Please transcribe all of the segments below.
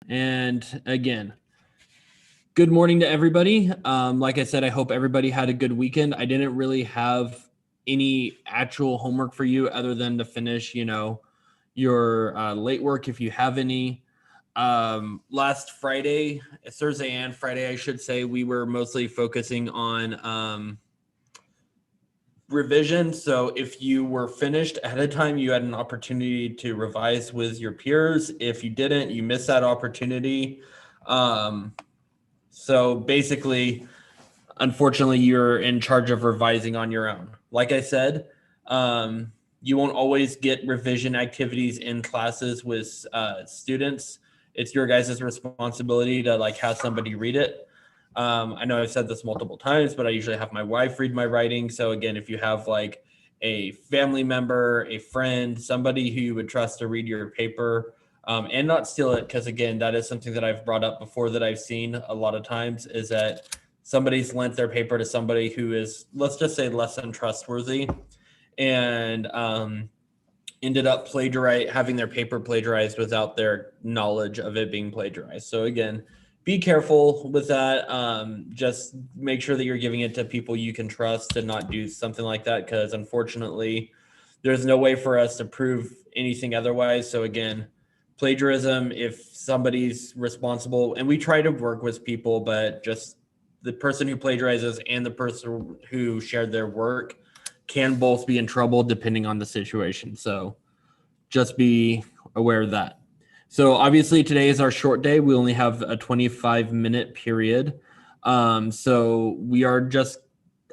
And again, good morning to everybody. Like I said, I hope everybody had a good weekend. I didn't really have any actual homework for you other than to finish, your late work if you have any. Last Friday, Thursday and Friday, I should say, we were mostly focusing on revision. So if you were finished ahead of time, you had an opportunity to revise with your peers. If you didn't, you missed that opportunity. So basically, unfortunately, you're in charge of revising on your own. Like I said, you won't always get revision activities in classes with students. It's your guys' responsibility to have somebody read it. I know I've said this multiple times, but I usually have my wife read my writing. So again, if you have a family member, a friend, somebody who you would trust to read your paper, and not steal it, because again, that is something that I've brought up before that I've seen a lot of times, is that somebody's lent their paper to somebody who is, let's just say, less than trustworthy, and ended up having their paper plagiarized without their knowledge of it being plagiarized. So again, be careful with that. Just make sure that you're giving it to people you can trust and not do something like that, because unfortunately, there's no way for us to prove anything otherwise. So again, plagiarism, if somebody's responsible, and we try to work with people, but just the person who plagiarizes and the person who shared their work can both be in trouble depending on the situation. So just be aware of that. So obviously today is our short day. We only have a 25-minute period. So we are just,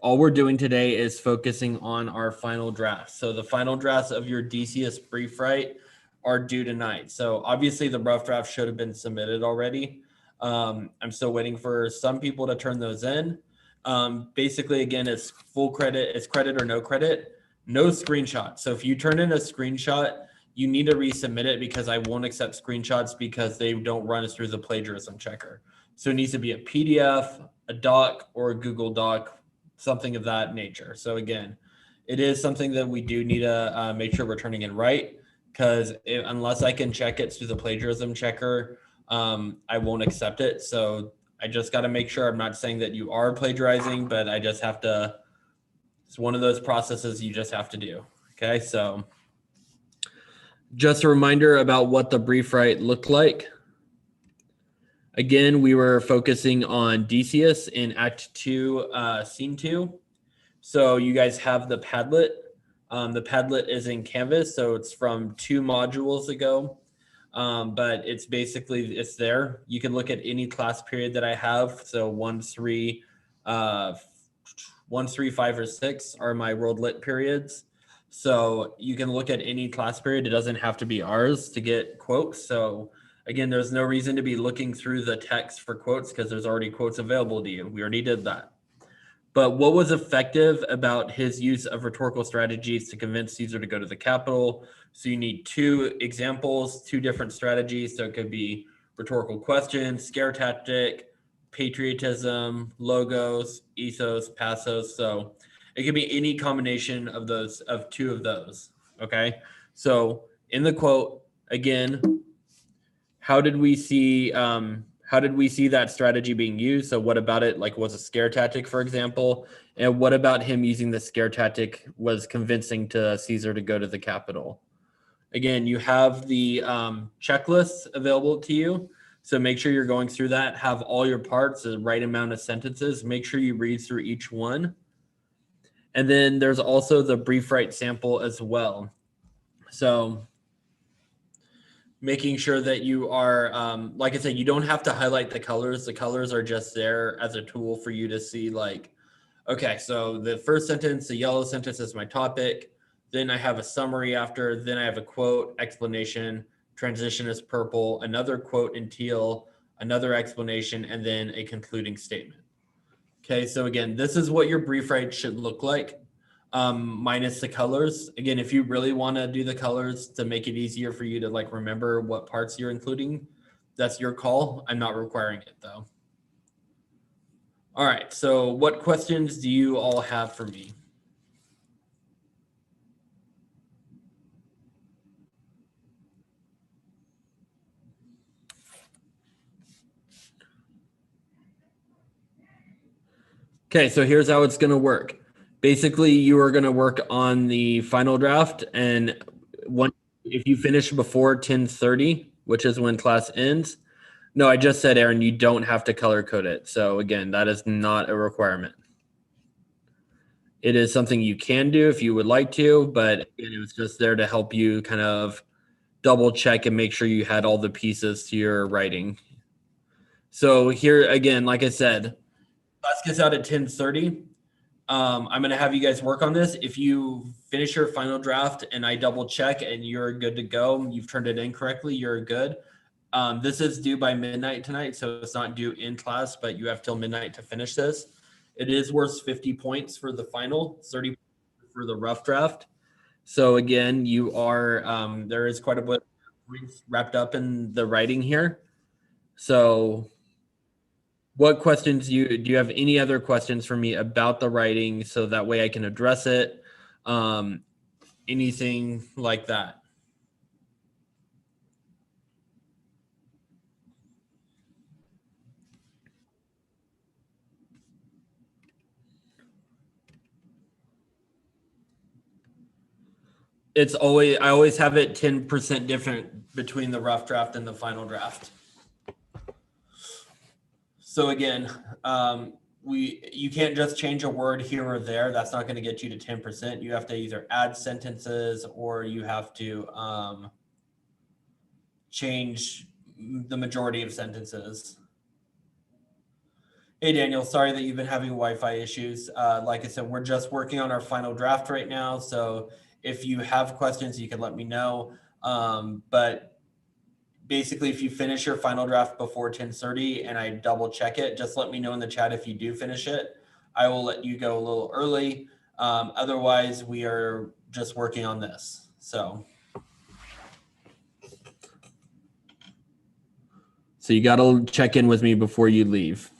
all we're doing today is focusing on our final drafts. So the final drafts of your DCS brief write are due tonight. So obviously the rough draft should have been submitted already. I'm still waiting for some people to turn those in. Basically, again, it's full credit, it's credit or no credit, no screenshot. So if you turn in a screenshot, you need to resubmit it, because I won't accept screenshots because they don't run through the plagiarism checker. So it needs to be a PDF, a doc, or a Google Doc, something of that nature. So again, it is something that we do need to make sure we're turning in right, because unless I can check it through the plagiarism checker, I won't accept it. So I just got to make sure, I'm not saying that you are plagiarizing, but I just have to, it's one of those processes you just have to do. Okay, so just a reminder about what the brief write looked like. Again, we were focusing on Decius in Act 2, Scene 2. So you guys have the Padlet. The Padlet is in Canvas, so it's from 2 modules ago. But it's basically, it's there. You can look at any class period that I have. So 1, 3, 5, or 6 are my World Lit periods. So you can look at any class period. It doesn't have to be ours to get quotes. So again, there's no reason to be looking through the text for quotes, because there's already quotes available to you. We already did that. But what was effective about his use of rhetorical strategies to convince Caesar to go to the Capitol? So you need 2 examples, 2 different strategies. So it could be rhetorical questions, scare tactic, patriotism, logos, ethos, pathos. So it could be any combination of those, of 2 of those. Okay. So in the quote, again, how did we see that strategy being used? So what about it was a scare tactic, for example? And what about him using the scare tactic was convincing to Caesar to go to the Capitol? Again, you have the checklists available to you. So make sure you're going through that, have all your parts, the right amount of sentences. Make sure you read through each one. And then there's also the brief write sample as well. So making sure that you are, like I said, you don't have to highlight the colors. The colors are just there as a tool for you to see, okay, so the first sentence, the yellow sentence, is my topic. Then I have a summary after. Then I have a quote, explanation, transition is purple, another quote in teal, another explanation, and then a concluding statement. Okay, so again, this is what your brief write should look like, minus the colors. Again, if you really want to do the colors to make it easier for you to remember what parts you're including, that's your call. I'm not requiring it though. All right, so what questions do you all have for me? Okay, so here's how it's going to work. Basically, you are going to work on the final draft, and if you finish before 10:30, which is when class ends. No, I just said, Aaron, you don't have to color code it. So again, that is not a requirement. It is something you can do if you would like to, but again, it was just there to help you kind of double check and make sure you had all the pieces to your writing. So here again, like I said, class gets out at 10:30. I'm going to have you guys work on this. If you finish your final draft and I double check and you're good to go, you've turned it in correctly, you're good. This is due by midnight tonight, so it's not due in class, but you have till midnight to finish this. It is worth 50 points for the final, 30 for the rough draft. So again, you are there is quite a bit wrapped up in the writing here. So what questions do you have any other questions for me about the writing so that way I can address it? Anything like that? I always have it 10% different between the rough draft and the final draft. So again, you can't just change a word here or there. That's not going to get you to 10%. You have to either add sentences or you have to change the majority of sentences. Hey, Daniel, sorry that you've been having Wi-Fi issues. Like I said, we're just working on our final draft right now. So if you have questions, you can let me know. But basically, if you finish your final draft before 10:30 and I double check it, just let me know in the chat if you do finish it. I will let you go a little early. Otherwise, we are just working on this. So you got to check in with me before you leave.